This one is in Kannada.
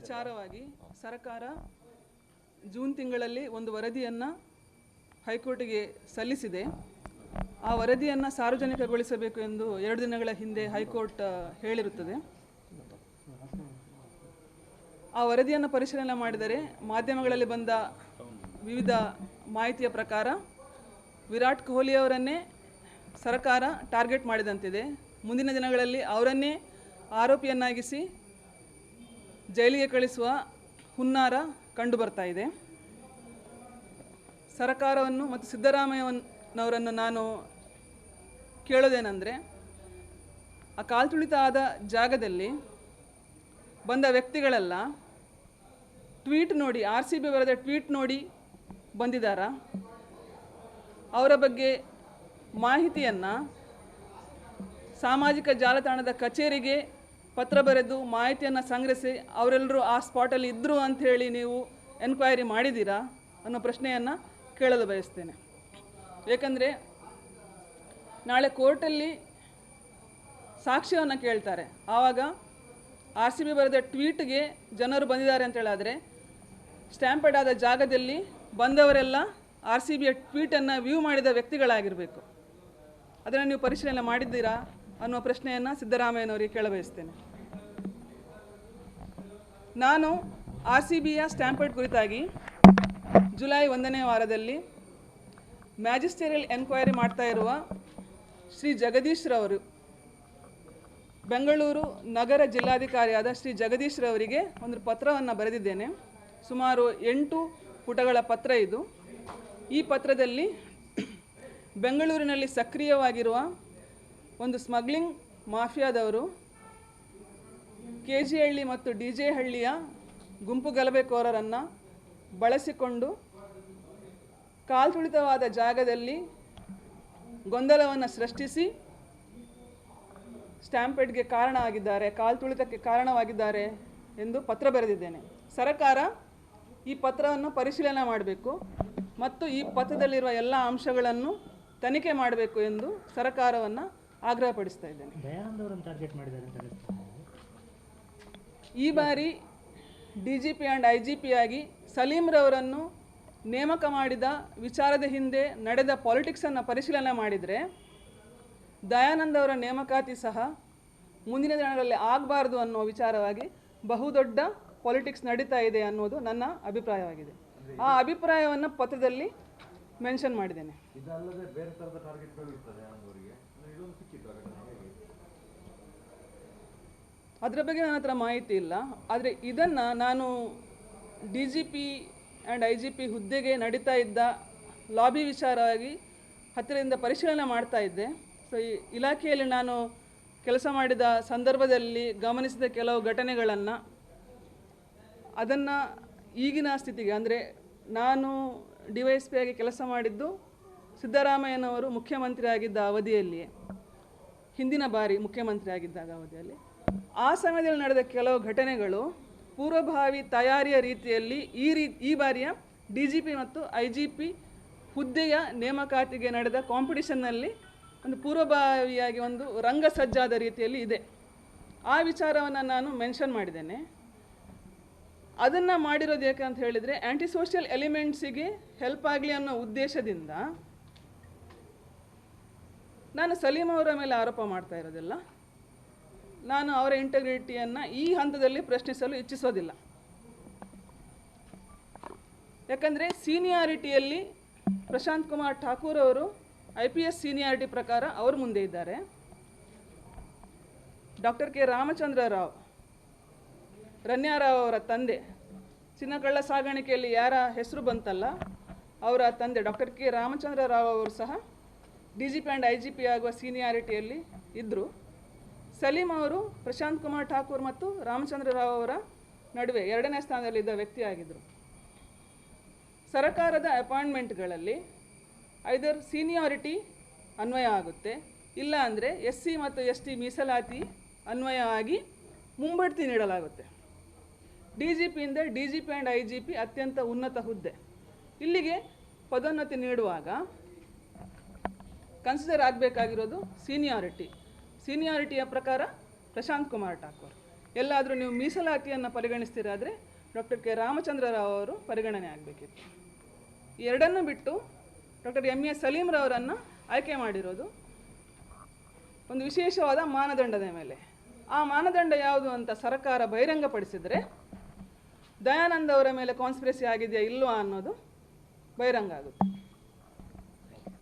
ವಿಚಾರವಾಗಿ ಸರ್ಕಾರ ಜೂನ್ ತಿಂಗಳಲ್ಲಿ ಒಂದು ವರದಿಯನ್ನು ಹೈಕೋರ್ಟಿಗೆ ಸಲ್ಲಿಸಿದೆ. ಆ ವರದಿಯನ್ನು ಸಾರ್ವಜನಿಕಗೊಳಿಸಬೇಕು ಎಂದು 2 ದಿನಗಳ ಹಿಂದೆ ಹೈಕೋರ್ಟ್ ಹೇಳಿರುತ್ತದೆ. ಆ ವರದಿಯನ್ನು ಪರಿಶೀಲನೆ ಮಾಡಿದರೆ ಮಾಧ್ಯಮಗಳಲ್ಲಿ ಬಂದ ವಿವಿಧ ಮಾಹಿತಿಯ ಪ್ರಕಾರ ವಿರಾಟ್ ಕೊಹ್ಲಿಯವರನ್ನೇ ಸರ್ಕಾರ ಟಾರ್ಗೆಟ್ ಮಾಡಿದಂತಿದೆ. ಮುಂದಿನ ದಿನಗಳಲ್ಲಿ ಅವರನ್ನೇ ಆರೋಪಿಯನ್ನಾಗಿಸಿ ಜೈಲಿಗೆ ಕಳಿಸುವ ಹುನ್ನಾರ ಕಂಡುಬರ್ತಾ ಇದೆ. ಸರ್ಕಾರವನ್ನು ಮತ್ತು ಸಿದ್ದರಾಮಯ್ಯನವರನ್ನು ನಾನು ಕೇಳೋದೇನೆಂದರೆ, ಆ ಕಾಲ್ತುಳಿತ ಆದ ಜಾಗದಲ್ಲಿ ಬಂದ ವ್ಯಕ್ತಿಗಳೆಲ್ಲ ಟ್ವೀಟ್ ನೋಡಿ, RCB ಬರೆದ ಟ್ವೀಟ್ ನೋಡಿ ಬಂದಿದ್ದಾರಾ? ಅವರ ಬಗ್ಗೆ ಮಾಹಿತಿಯನ್ನು ಸಾಮಾಜಿಕ ಜಾಲತಾಣದ ಕಚೇರಿಗೆ ಪತ್ರ ಬರೆದು ಮಾಹಿತಿಯನ್ನು ಸಂಗ್ರಹಿಸಿ ಅವರೆಲ್ಲರೂ ಆ ಸ್ಪಾಟಲ್ಲಿ ಇದ್ದರು ಅಂಥೇಳಿ ನೀವು ಎನ್ಕ್ವೈರಿ ಮಾಡಿದ್ದೀರಾ ಅನ್ನೋ ಪ್ರಶ್ನೆಯನ್ನು ಕೇಳಲು ಬಯಸ್ತೇನೆ. ಏಕೆಂದರೆ ನಾಳೆ ಕೋರ್ಟಲ್ಲಿ ಸಾಕ್ಷ್ಯವನ್ನು ಕೇಳ್ತಾರೆ. ಆವಾಗ RCB ಬರೆದ ಟ್ವೀಟ್ಗೆ ಜನರು ಬಂದಿದ್ದಾರೆ ಅಂತೇಳಾದರೆ ಸ್ಟ್ಯಾಂಪೆಡ್ ಆದ ಜಾಗದಲ್ಲಿ ಬಂದವರೆಲ್ಲ RCBಯ ಟ್ವೀಟನ್ನು ವ್ಯೂ ಮಾಡಿದ ವ್ಯಕ್ತಿಗಳಾಗಿರಬೇಕು. ಅದನ್ನು ನೀವು ಪರಿಶೀಲನೆ ಮಾಡಿದ್ದೀರಾ ಅನ್ನೋ ಪ್ರಶ್ನೆಯನ್ನು ಸಿದ್ದರಾಮಯ್ಯನವರಿಗೆ ಕೇಳಬಯಸ್ತೇನೆ. ನಾನು RCBಯ ಸ್ಟ್ಯಾಂಪೆಡ್ ಕುರಿತಾಗಿ ಜುಲೈ 1ನೇ ವಾರದಲ್ಲಿ ಮ್ಯಾಜಿಸ್ಟೇರಿಯಲ್ ಎನ್ಕ್ವೈರಿ ಮಾಡ್ತಾ ಇರುವ ಶ್ರೀ ಜಗದೀಶ್ ರವರು, ಬೆಂಗಳೂರು ನಗರ ಜಿಲ್ಲಾಧಿಕಾರಿಯಾದ ಶ್ರೀ ಜಗದೀಶ್ ರವರಿಗೆ ಒಂದು ಪತ್ರವನ್ನು ಬರೆದಿದ್ದೇನೆ. ಸುಮಾರು 8 ಪುಟಗಳ ಪತ್ರ ಇದು. ಈ ಪತ್ರದಲ್ಲಿ ಬೆಂಗಳೂರಿನಲ್ಲಿ ಸಕ್ರಿಯವಾಗಿರುವ ಒಂದು ಸ್ಮಗ್ಲಿಂಗ್ ಮಾಫಿಯಾದವರು KG ಹಳ್ಳಿ ಮತ್ತು DJ ಹಳ್ಳಿಯ ಗುಂಪು ಗಲಭೆಕೋರರನ್ನು ಬಳಸಿಕೊಂಡು ಕಾಲ್ತುಳಿತವಾದ ಜಾಗದಲ್ಲಿ ಗೊಂದಲವನ್ನು ಸೃಷ್ಟಿಸಿ ಸ್ಟ್ಯಾಂಪೆಡ್ಗೆ ಕಾರಣ ಆಗಿದ್ದಾರೆ, ಕಾಲ್ತುಳಿತಕ್ಕೆ ಕಾರಣವಾಗಿದ್ದಾರೆ ಎಂದು ಪತ್ರ ಬರೆದಿದ್ದೇನೆ. ಸರ್ಕಾರ ಈ ಪತ್ರವನ್ನು ಪರಿಶೀಲನೆ ಮಾಡಬೇಕು ಮತ್ತು ಈ ಪತ್ರದಲ್ಲಿರುವ ಎಲ್ಲ ಅಂಶಗಳನ್ನು ತನಿಖೆ ಮಾಡಬೇಕು ಎಂದು ಸರ್ಕಾರವನ್ನು ಆಗ್ರಹಪಡಿಸ್ತಾ ಇದ್ದೇನೆ. ಈ ಬಾರಿ DGP ಆ್ಯಂಡ್ IGP ಆಗಿ ಸಲೀಂ ರವರನ್ನು ನೇಮಕ ಮಾಡಿದ ವಿಚಾರದ ಹಿಂದೆ ನಡೆದ ಪಾಲಿಟಿಕ್ಸನ್ನು ಪರಿಶೀಲನೆ ಮಾಡಿದರೆ ದಯಾನಂದ್ ಅವರ ನೇಮಕಾತಿ ಸಹ ಮುಂದಿನ ದಿನಗಳಲ್ಲಿ ಆಗಬಾರ್ದು ಅನ್ನೋ ವಿಚಾರವಾಗಿ ಬಹುದೊಡ್ಡ ಪಾಲಿಟಿಕ್ಸ್ ನಡೀತಾ ಇದೆ ಅನ್ನೋದು ನನ್ನ ಅಭಿಪ್ರಾಯವಾಗಿದೆ. ಆ ಅಭಿಪ್ರಾಯವನ್ನು ಪತ್ರದಲ್ಲಿ ಮೆನ್ಷನ್ ಮಾಡಿದ್ದೇನೆ. ಅದರ ಬಗ್ಗೆ ನನ್ನ ಹತ್ರ ಮಾಹಿತಿ ಇಲ್ಲ. ಆದರೆ ಇದನ್ನು ನಾನು DGP ಆ್ಯಂಡ್ IGP ಹುದ್ದೆಗೆ ನಡೀತಾ ಇದ್ದ ಲಾಬಿ ವಿಚಾರವಾಗಿ ಹತ್ತಿರದಿಂದ ಪರಿಶೀಲನೆ ಮಾಡ್ತಾ ಇದ್ದೆ. ಸೊ ಈ ಇಲಾಖೆಯಲ್ಲಿ ನಾನು ಕೆಲಸ ಮಾಡಿದ ಸಂದರ್ಭದಲ್ಲಿ ಗಮನಿಸಿದ ಕೆಲವು ಘಟನೆಗಳನ್ನು ಅದನ್ನು ಈಗಿನ ಸ್ಥಿತಿಗೆ, ಅಂದರೆ ನಾನು DYSP ಆಗಿ ಕೆಲಸ ಮಾಡಿದ್ದು ಸಿದ್ದರಾಮಯ್ಯನವರು ಮುಖ್ಯಮಂತ್ರಿ ಆಗಿದ್ದ ಅವಧಿಯಲ್ಲಿಯೇ, ಹಿಂದಿನ ಬಾರಿ ಮುಖ್ಯಮಂತ್ರಿ ಆಗಿದ್ದಾಗ ಅವಧಿಯಲ್ಲಿ ಆ ಸಮಯದಲ್ಲಿ ನಡೆದ ಕೆಲವು ಘಟನೆಗಳು ಪೂರ್ವಭಾವಿ ತಯಾರಿಯ ರೀತಿಯಲ್ಲಿ ಈ ಬಾರಿಯ DGP ಮತ್ತು IGP ಹುದ್ದೆಯ ನೇಮಕಾತಿಗೆ ನಡೆದ ಕಾಂಪಿಟಿಷನ್ನಲ್ಲಿ ಒಂದು ಪೂರ್ವಭಾವಿಯಾಗಿ ಒಂದು ರಂಗ ಸಜ್ಜಾದ ರೀತಿಯಲ್ಲಿ ಇದೆ. ಆ ವಿಚಾರವನ್ನು ನಾನು ಮೆನ್ಷನ್ ಮಾಡಿದ್ದೇನೆ. ಅದನ್ನು ಮಾಡಿರೋದು ಏಕೆ ಅಂತ ಹೇಳಿದರೆ, ಆ್ಯಂಟಿ ಸೋಷಿಯಲ್ ಎಲಿಮೆಂಟ್ಸಿಗೆ ಹೆಲ್ಪ್ ಆಗಲಿ ಅನ್ನೋ ಉದ್ದೇಶದಿಂದ ನಾನು ಸಲೀಂ ಅವರ ಮೇಲೆ ಆರೋಪ ಮಾಡ್ತಾ ಇರೋದಿಲ್ಲ. ನಾನು ಅವರ ಇಂಟಗ್ರಿಟಿಯನ್ನು ಈ ಹಂತದಲ್ಲಿ ಪ್ರಶ್ನಿಸಲು ಇಚ್ಛಿಸೋದಿಲ್ಲ. ಯಾಕಂದರೆ ಸೀನಿಯಾರಿಟಿಯಲ್ಲಿ ಪ್ರಶಾಂತ್ ಕುಮಾರ್ ಠಾಕೂರ್ ಅವರು IPS ಸೀನಿಯಾರಿಟಿ ಪ್ರಕಾರ ಅವರು ಮುಂದೆ ಇದ್ದಾರೆ. Doctor K. ರಾಮಚಂದ್ರ ರಾವ್, ರನ್ಯಾರಾವ್ ಅವರ ತಂದೆ, ಚಿನ್ನಕಳ್ಳ ಸಾಗಾಣಿಕೆಯಲ್ಲಿ ಯಾರ ಹೆಸರು ಬಂತಲ್ಲ ಅವರ ತಂದೆ ಡಾಕ್ಟರ್ K. ರಾಮಚಂದ್ರ ರಾವ್ ಅವರು ಸಹ DGP ಆ್ಯಂಡ್ IGP ಆಗುವ ಸೀನಿಯಾರಿಟಿಯಲ್ಲಿ ಇದ್ದರು. ಸಲೀಂ ಅವರು ಪ್ರಶಾಂತ್ ಕುಮಾರ್ ಠಾಕೂರ್ ಮತ್ತು ರಾಮಚಂದ್ರ ರಾವ್ ಅವರ ನಡುವೆ 2ನೇ ಸ್ಥಾನದಲ್ಲಿದ್ದ ವ್ಯಕ್ತಿಯಾಗಿದ್ದರು. ಸರ್ಕಾರದ ಅಪಾಯಿಂಟ್ಮೆಂಟ್ಗಳಲ್ಲಿ ಐದರ್ ಸೀನಿಯಾರಿಟಿ ಅನ್ವಯ ಆಗುತ್ತೆ, ಇಲ್ಲ ಅಂದರೆ SC ಮತ್ತು ST ಮೀಸಲಾತಿ ಅನ್ವಯ ಆಗಿ ಮುಂಬಡ್ತಿ ನೀಡಲಾಗುತ್ತೆ. DGPಯಿಂದ DGP ಆ್ಯಂಡ್ IGP ಅತ್ಯಂತ ಉನ್ನತ ಹುದ್ದೆ. ಇಲ್ಲಿಗೆ ಪದೋನ್ನತಿ ನೀಡುವಾಗ ಕನ್ಸಿಡರ್ ಆಗಬೇಕಾಗಿರೋದು ಸೀನಿಯಾರಿಟಿಯ ಪ್ರಕಾರ ಪ್ರಶಾಂತ್ ಕುಮಾರ್ ಠಾಕೂರ್. ಎಲ್ಲಾದರೂ ನೀವು ಮೀಸಲಾತಿಯನ್ನು ಪರಿಗಣಿಸ್ತೀರಾದರೆ ಡಾಕ್ಟರ್ ಕೆ ರಾಮಚಂದ್ರ ರಾವ್ ಅವರು ಪರಿಗಣನೆ ಆಗಬೇಕಿತ್ತು. ಎರಡನ್ನೂ ಬಿಟ್ಟು ಡಾಕ್ಟರ್ ಎಂ ಎ ಸಲೀಮ್ರವರನ್ನು ಆಯ್ಕೆ ಮಾಡಿರೋದು ಒಂದು ವಿಶೇಷವಾದ ಮಾನದಂಡದ ಮೇಲೆ. ಆ ಮಾನದಂಡ ಯಾವುದು ಅಂತ ಸರ್ಕಾರ ಬಹಿರಂಗಪಡಿಸಿದರೆ ದಯಾನಂದ್ ಅವರ ಮೇಲೆ ಕಾನ್ಸ್ಪಿರಸಿ ಆಗಿದೆಯಾ ಇಲ್ವಾ ಅನ್ನೋದು ಬಹಿರಂಗ ಆಗುತ್ತೆ.